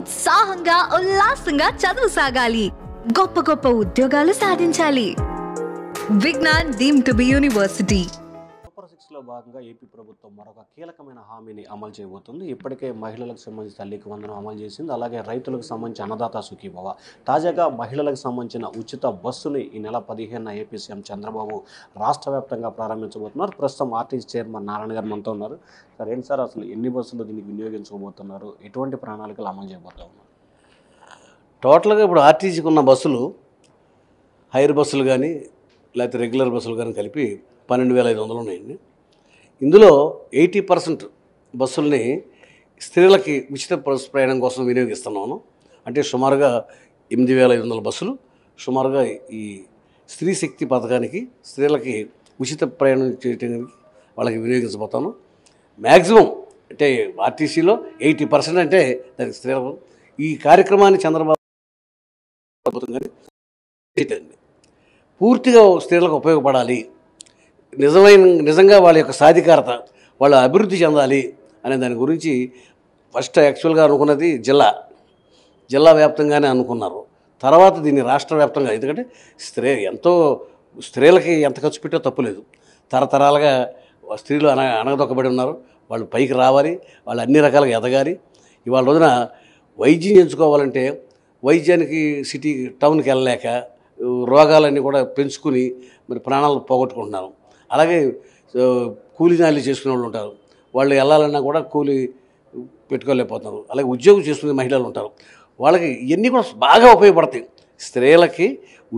ఉత్సాహంగా ఉల్లాసంగా చదువు సాగాలి, గొప్ప గొప్ప ఉద్యోగాలు సాధించాలి. Vignan deemed to be university. Super 6లో భాగంగా ఏపీ ప్రభుత్వం మరొక కీలకమైన హామీని అమలు చేయబోతుంది. ఇప్పటికే మహిళలకు సంబంధించి తల్లికి వందనం అమలు చేసింది. అలాగే రైతులకు సంబంధించి అన్నదాత సుఖీభవ. తాజాగా మహిళలకు సంబంధించిన ఉచిత బస్సుని ఈ నెల 15న ఏపీ సీఎం చంద్రబాబు రాష్ట్ర వ్యాప్తంగా ప్రారంభించబోతున్నారు. ప్రస్తుతం ఆర్టీసీ చైర్మన్ నారాయణ గారు మనతో ఉన్నారు. సార్, ఏంటి సార్ అసలు ఎన్ని బస్సులు దీనికి వినియోగించుకోబోతున్నారు? ఎటువంటి ప్రణాళికలు అమలు చేయబోతా ఉన్నారు? టోటల్గా ఇప్పుడు ఆర్టీసీకి ఉన్న బస్సులు హైర్ బస్సులు కానీ లేకపోతే రెగ్యులర్ బస్సులు కానీ కలిపి 12,500 ఉన్నాయండి. ఇందులో 80% బస్సుల్ని స్త్రీలకి ఉచిత ప్రయాణం కోసం వినియోగిస్తున్నాను. అంటే సుమారుగా 8,500 బస్సులు సుమారుగా ఈ స్త్రీ శక్తి పథకానికి స్త్రీలకి ఉచిత ప్రయాణం చేయడానికి వాళ్ళకి వినియోగించబోతాను. మ్యాక్సిమం అంటే ఆర్టీసీలో 80% అంటే దానికి స్త్రీలకు ఈ కార్యక్రమాన్ని చంద్రబాబు ప్రభుత్వం కానీ పూర్తిగా స్త్రీలకు ఉపయోగపడాలి, నిజంగా వాళ్ళ యొక్క సాధికారత, వాళ్ళ అభివృద్ధి చెందాలి అనే దాని గురించి ఫస్ట్ యాక్చువల్గా అనుకున్నది జిల్లా వ్యాప్తంగానే అనుకున్నారు. తర్వాత దీన్ని రాష్ట్ర వ్యాప్తంగా, ఎందుకంటే స్త్రీలకి ఎంత ఖర్చు పెట్టో తప్పులేదు. తరతరాలుగా స్త్రీలు అణగదొక్కబడి ఉన్నారు. వాళ్ళు పైకి రావాలి, వాళ్ళు అన్ని రకాలుగా ఎదగాలి. ఇవాళ రోజున వైద్యం ఎంచుకోవాలంటే వైద్యానికి టౌన్కి వెళ్ళలేక రోగాలన్నీ కూడా పెంచుకుని మరి ప్రాణాలు పోగొట్టుకుంటున్నారు. అలాగే కూలీ నాలి చేసుకునే వాళ్ళు ఉంటారు, వాళ్ళు వెళ్ళాలన్నా కూడా కూలీ పెట్టుకోలేకపోతున్నారు. అలాగే ఉద్యోగం చేసుకునే మహిళలు ఉంటారు, వాళ్ళకి ఇవన్నీ కూడా బాగా ఉపయోగపడతాయి. స్త్రీలకి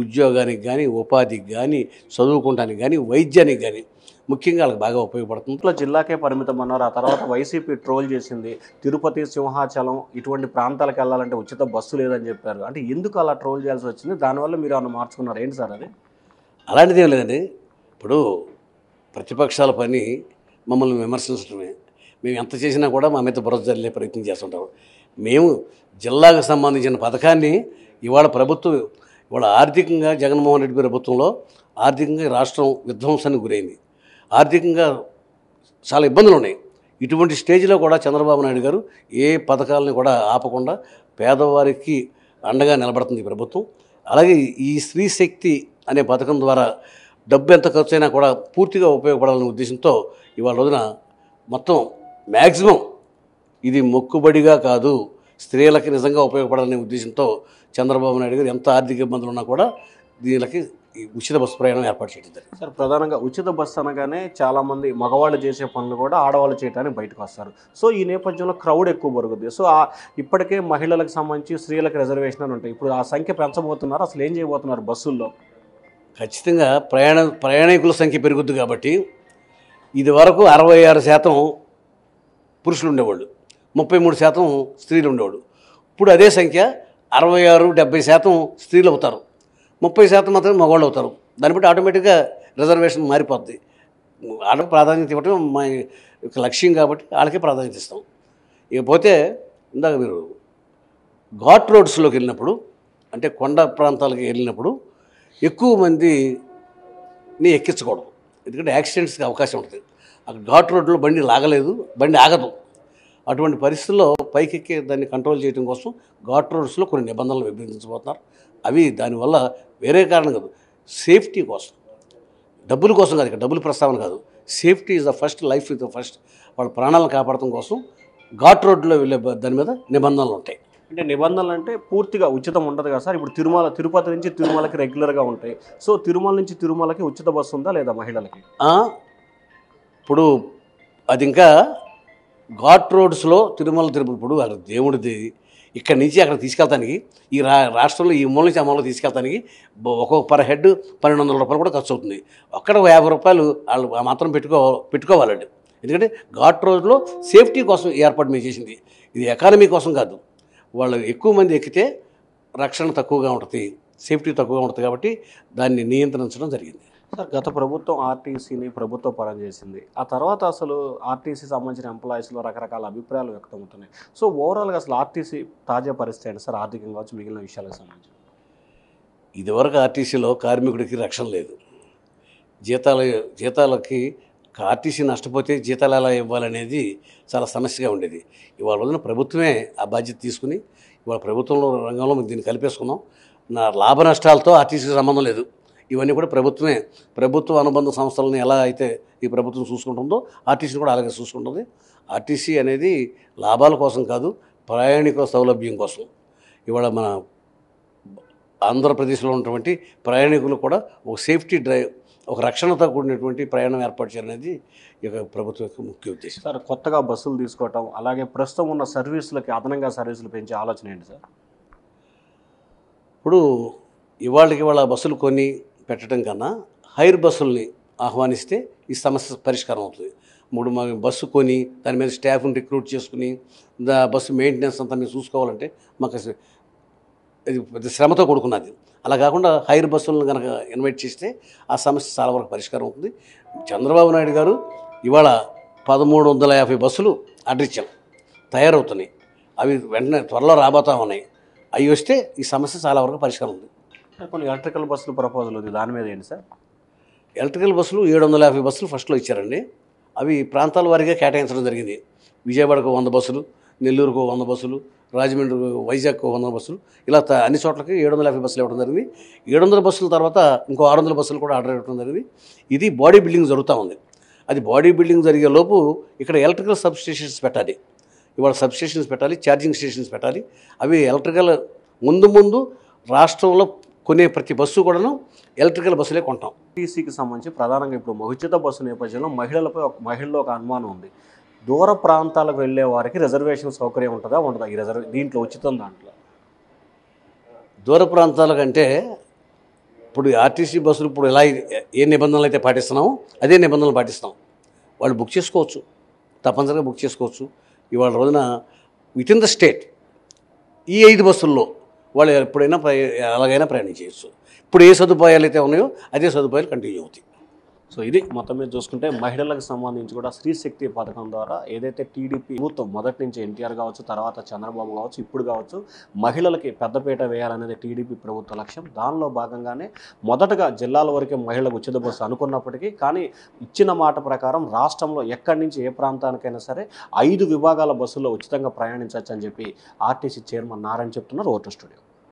ఉద్యోగానికి కానీ, ఉపాధికి కానీ, చదువుకోవడానికి కానీ, వైద్యానికి కానీ ముఖ్యంగా వాళ్ళకి బాగా ఉపయోగపడుతుంది. ఇంట్లో జిల్లాకే పరిమితం అన్నారు. ఆ తర్వాత వైసీపీ ట్రోల్ చేసింది. తిరుపతి, సింహాచలం ఇటువంటి ప్రాంతాలకు వెళ్ళాలంటే ఉచిత బస్సు లేదని చెప్పారు. అంటే ఎందుకు అలా ట్రోల్ చేయాల్సి వచ్చింది? దానివల్ల మీరు ఏమన్నా మార్చుకున్నారు? ఏంటి సార్ అది? అలాంటిది ఏం లేదండి. ఇప్పుడు ప్రతిపక్షాల పని మమ్మల్ని విమర్శించడమే. మేము ఎంత చేసినా కూడా మా మీద బురద జల్లే ప్రయత్నం చేస్తుంటారు. మేము జిల్లాకు సంబంధించిన పథకాన్ని ఇవాళ ఆర్థికంగా జగన్మోహన్ రెడ్డి ప్రభుత్వంలో ఆర్థికంగా రాష్ట్రం విధ్వంసానికి గురైంది. ఆర్థికంగా చాలా ఇబ్బందులు ఉన్నాయి. ఇటువంటి స్టేజ్లో కూడా చంద్రబాబు నాయుడు గారు ఏ పథకాలని కూడా ఆపకుండా పేదవారికి అండగా నిలబడుతుంది ఈ ప్రభుత్వం. అలాగే ఈ స్త్రీ శక్తి అనే పథకం ద్వారా డబ్బు ఎంత ఖర్చు అయినా కూడా పూర్తిగా ఉపయోగపడాలనే ఉద్దేశంతో ఇవాళ రోజున మొత్తం మ్యాక్సిమం ఇది మొక్కుబడిగా కాదు, స్త్రీలకి నిజంగా ఉపయోగపడాలనే ఉద్దేశంతో చంద్రబాబు నాయుడు గారు ఎంత ఆర్థిక ఇబ్బందులు ఉన్నా కూడా దీనికి ఈ ఉచిత బస్సు ప్రయాణం ఏర్పాటు చేయడం జరిగింది. సార్, ప్రధానంగా ఉచిత బస్సు అనగానే చాలామంది మగవాళ్ళు చేసే పనులు కూడా ఆడవాళ్ళు చేయడానికి బయటకు వస్తారు. సో ఈ నేపథ్యంలో క్రౌడ్ ఎక్కువ పెరుగుతుంది. సో ఇప్పటికే మహిళలకు సంబంధించి స్త్రీలకు రిజర్వేషన్ అని ఉంటాయి. ఇప్పుడు ఆ సంఖ్య పెంచబోతున్నారు. అసలు ఏం చేయబోతున్నారు బస్సుల్లో? ఖచ్చితంగా ప్రయాణికుల సంఖ్య పెరుగుద్ది కాబట్టి ఇది వరకు 66% పురుషులు ఉండేవాళ్ళు, 33% స్త్రీలు ఉండేవాళ్ళు. ఇప్పుడు అదే సంఖ్య 66-70% స్త్రీలు అవుతారు, 30% మాత్రమే మగవాళ్ళు అవుతారు. దాన్ని బట్టి ఆటోమేటిక్గా రిజర్వేషన్ మారిపోద్ది. వాళ్ళకి ప్రాధాన్యత ఇవ్వటం మా యొక్క లక్ష్యం కాబట్టి వాళ్ళకే ప్రాధాన్యత ఇస్తాం. ఇకపోతే ఇందాక మీరు ఘాట్ రోడ్స్లోకి వెళ్ళినప్పుడు, అంటే కొండ ప్రాంతాలకు వెళ్ళినప్పుడు ఎక్కువ మందిని ఎక్కించకూడదు, ఎందుకంటే యాక్సిడెంట్స్కి అవకాశం ఉంటుంది. అక్కడ ఘాట్ రోడ్లో బండి లాగలేదు, బండి ఆగదు. అటువంటి పరిస్థితుల్లో పైకెక్కి దాన్ని కంట్రోల్ చేయడం కోసం ఘాట్ రోడ్స్లో కొన్ని నిబంధనలు విభజించబోతున్నారు. అవి దానివల్ల వేరే కారణం కాదు, సేఫ్టీ కోసం, డబ్బుల కోసం కాదు, ఇక్కడ డబ్బుల ప్రస్తావన కాదు. Safety is the first, life is the first. వాళ్ళ ప్రాణాలను కాపాడటం కోసం ఘాట్ రోడ్లో వెళ్ళే దాని మీద నిబంధనలు ఉంటాయి. అంటే నిబంధనలు అంటే పూర్తిగా ఉచితం ఉండదు కదా సార్? ఇప్పుడు తిరుపతి నుంచి తిరుమలకి రెగ్యులర్గా ఉంటాయి. సో తిరుమల నుంచి తిరుమలకి ఉచిత బస్సు ఉందా లేదా మహిళలకి? ఇప్పుడు అది ఇంకా ఘాట్ రోడ్స్లో తిరుపతి ఇప్పుడు దేవుడిది ఇక్కడి నుంచి అక్కడ తీసుకెళ్తానికి ఈ రాష్ట్రంలో ఈ మూల నుంచి ఆ మూలకి తీసుకెళ్తానికి ఒక్కొక్క పర్ హెడ్ 1,200 రూపాయలు కూడా ఖర్చు అవుతుంది. అక్కడ 50 రూపాయలు వాళ్ళు మాత్రం పెట్టుకోవాలండి. ఎందుకంటే ఘాట్ రోడ్లో సేఫ్టీ కోసం ఏర్పాటు మేము చేసింది. ఇది ఎకానమీ కోసం కాదు. వాళ్ళు ఎక్కువ మంది ఎక్కితే రక్షణ తక్కువగా ఉంటుంది, సేఫ్టీ తక్కువగా ఉంటుంది కాబట్టి దాన్ని నియంత్రించడం జరిగింది. సార్, గత ప్రభుత్వం ఆర్టీసీని ప్రభుత్వ పరం చేసింది. ఆ తర్వాత అసలు ఆర్టీసీ సంబంధించిన ఎంప్లాయీస్లో రకరకాల అభిప్రాయాలు వ్యక్తమవుతున్నాయి. సో ఓవరాల్గా అసలు ఆర్టీసీ తాజా పరిస్థితి ఏంటి సార్, ఆర్థికంగా కావచ్చు మిగిలిన విషయాలకు సంబంధించి? ఇదివరకు ఆర్టీసీలో కార్మికుడికి రక్షణ లేదు. జీతాలకి ఆర్టీసీ నష్టపోతే జీతాలు ఎలా ఇవ్వాలనేది చాలా సమస్యగా ఉండేది. ఇవాళ రోజున ప్రభుత్వమే ఆ బాధ్యత తీసుకుని ఇవాళ ప్రభుత్వంలో రంగంలో మేము దీన్ని కలిపేసుకున్నాం. నా లాభ నష్టాలతో ఆర్టీసీకి సంబంధం లేదు. ఇవన్నీ కూడా ప్రభుత్వమే, ప్రభుత్వ అనుబంధ సంస్థలను ఎలా అయితే ఈ ప్రభుత్వం చూసుకుంటుందో ఆర్టీసీని కూడా అలాగే చూసుకుంటుంది. ఆర్టీసీ అనేది లాభాల కోసం కాదు, ప్రయాణికుల సౌలభ్యం కోసం. ఇవాళ మన ఆంధ్రప్రదేశ్లో ఉన్నటువంటి ప్రయాణికులు కూడా ఒక సేఫ్టీ డ్రైవ్, ఒక రక్షణతో కూడినటువంటి ప్రయాణం ఏర్పాటు చేయాలనేది ఈ యొక్క ప్రభుత్వం యొక్క ముఖ్య ఉద్దేశం. సార్, కొత్తగా బస్సులు తీసుకోవటం, అలాగే ప్రస్తుతం ఉన్న సర్వీసులకి అదనంగా సర్వీసులు పెంచే ఆలోచన ఏంటి సార్? ఇప్పుడు ఇవాళ బస్సులు కొని పెట్టడం కన్నా హైర్ బస్సుల్ని ఆహ్వానిస్తే ఈ సమస్య పరిష్కారం అవుతుంది. బస్సు కొని దాని మీద స్టాఫ్ని రిక్రూట్ చేసుకుని బస్సు మెయింటెనెన్స్ అంతా మేము చూసుకోవాలంటే మాకు ఇది పెద్ద శ్రమతో కూడుకున్నది. అలా కాకుండా హైర్ బస్సులను కనుక ఇన్వైట్ చేస్తే ఆ సమస్య చాలా వరకు పరిష్కారం అవుతుంది. చంద్రబాబు నాయుడు గారు ఇవాళ 1350 బస్సులు ఆర్డర్ ఇచ్చాం, తయారవుతున్నాయి. అవి వెంటనే త్వరలో రాబోతా ఉన్నాయి. అవి వస్తే ఈ సమస్య చాలా వరకు పరిష్కారం ఉంది. కొన్ని ఎలక్ట్రికల్ బస్సులు ప్రపోజల్ ఉంది, దాని మీద ఏంటి సార్? ఎలక్ట్రికల్ బస్సులు 750 బస్సులు ఫస్ట్లో ఇచ్చారండి. అవి ప్రాంతాల వారీగా కేటాయించడం జరిగింది. విజయవాడకు 100 బస్సులు, నెల్లూరుకు 100 బస్సులు, రాజమండ్రి, వైజాగ్కు 100 బస్సులు, ఇలా అన్ని చోట్లకి 750 బస్సులు ఇవ్వడం జరిగింది. 700 బస్సుల తర్వాత ఇంకో 600 బస్సులు కూడా ఆర్డర్ ఇవ్వడం జరిగింది. ఇది బాడీ బిల్డింగ్ జరుగుతూ ఉంది. అది బాడీ బిల్డింగ్ జరిగే లోపు ఇక్కడ ఎలక్ట్రికల్ సబ్ స్టేషన్స్ పెట్టాలి. ఇవాళ సబ్ స్టేషన్స్ పెట్టాలి, ఛార్జింగ్ స్టేషన్స్ పెట్టాలి. అవి ఎలక్ట్రికల్ ముందు రాష్ట్రంలో కొనే ప్రతి బస్సు కూడాను ఎలక్ట్రికల్ బస్సులే కొంటాం. టీసీకి సంబంధించి ప్రధానంగా ఇప్పుడు ఉచిత బస్సు నేపథ్యంలో మహిళల్లో ఒక అనుమానం ఉంది. దూర ప్రాంతాలకు వెళ్ళే వారికి రిజర్వేషన్ సౌకర్యం ఉంటుందా ఉండదా? ఈ దీంట్లో ఉచితం దాంట్లో దూర ప్రాంతాల కంటే ఇప్పుడు ఆర్టీసీ బస్సులు ఇప్పుడు ఎలా ఏ నిబంధనలు అయితే పాటిస్తున్నామో అదే నిబంధనలు పాటిస్తాం. వాళ్ళు బుక్ చేసుకోవచ్చు, తప్పనిసరిగా బుక్ చేసుకోవచ్చు. ఇవాళ రోజున విత్ ఇన్ ద స్టేట్ ఈ 5 బస్సుల్లో వాళ్ళు ఎప్పుడైనా ఎలాగైనా ప్రయాణం చేయొచ్చు. ఇప్పుడు ఏ సదుపాయాలు అయితే ఉన్నాయో అదే సదుపాయాలు కంటిన్యూ అవుతాయి. సో ఇది మొత్తం మీద చూసుకుంటే మహిళలకు సంబంధించి కూడా స్త్రీ శక్తి పథకం ద్వారా ఏదైతే టీడీపీ ప్రభుత్వం మొదటి నుంచి ఎన్టీఆర్ కావచ్చు, తర్వాత చంద్రబాబు కావచ్చు, ఇప్పుడు కావచ్చు మహిళలకి పెద్దపీట వేయాలనేది టీడీపీ ప్రభుత్వ లక్ష్యం. దానిలో భాగంగానే మొదటగా జిల్లాల వరకే మహిళలకు ఉచిత బస్సు అనుకున్నప్పటికీ కానీ ఇచ్చిన మాట ప్రకారం రాష్ట్రంలో ఎక్కడి నుంచి ఏ ప్రాంతానికైనా సరే 5 విభాగాల బస్సుల్లో ఉచితంగా ప్రయాణించవచ్చు అని చెప్పి ఆర్టీసీ చైర్మన్ నారాయణ చెప్తున్నారు. Voter studio.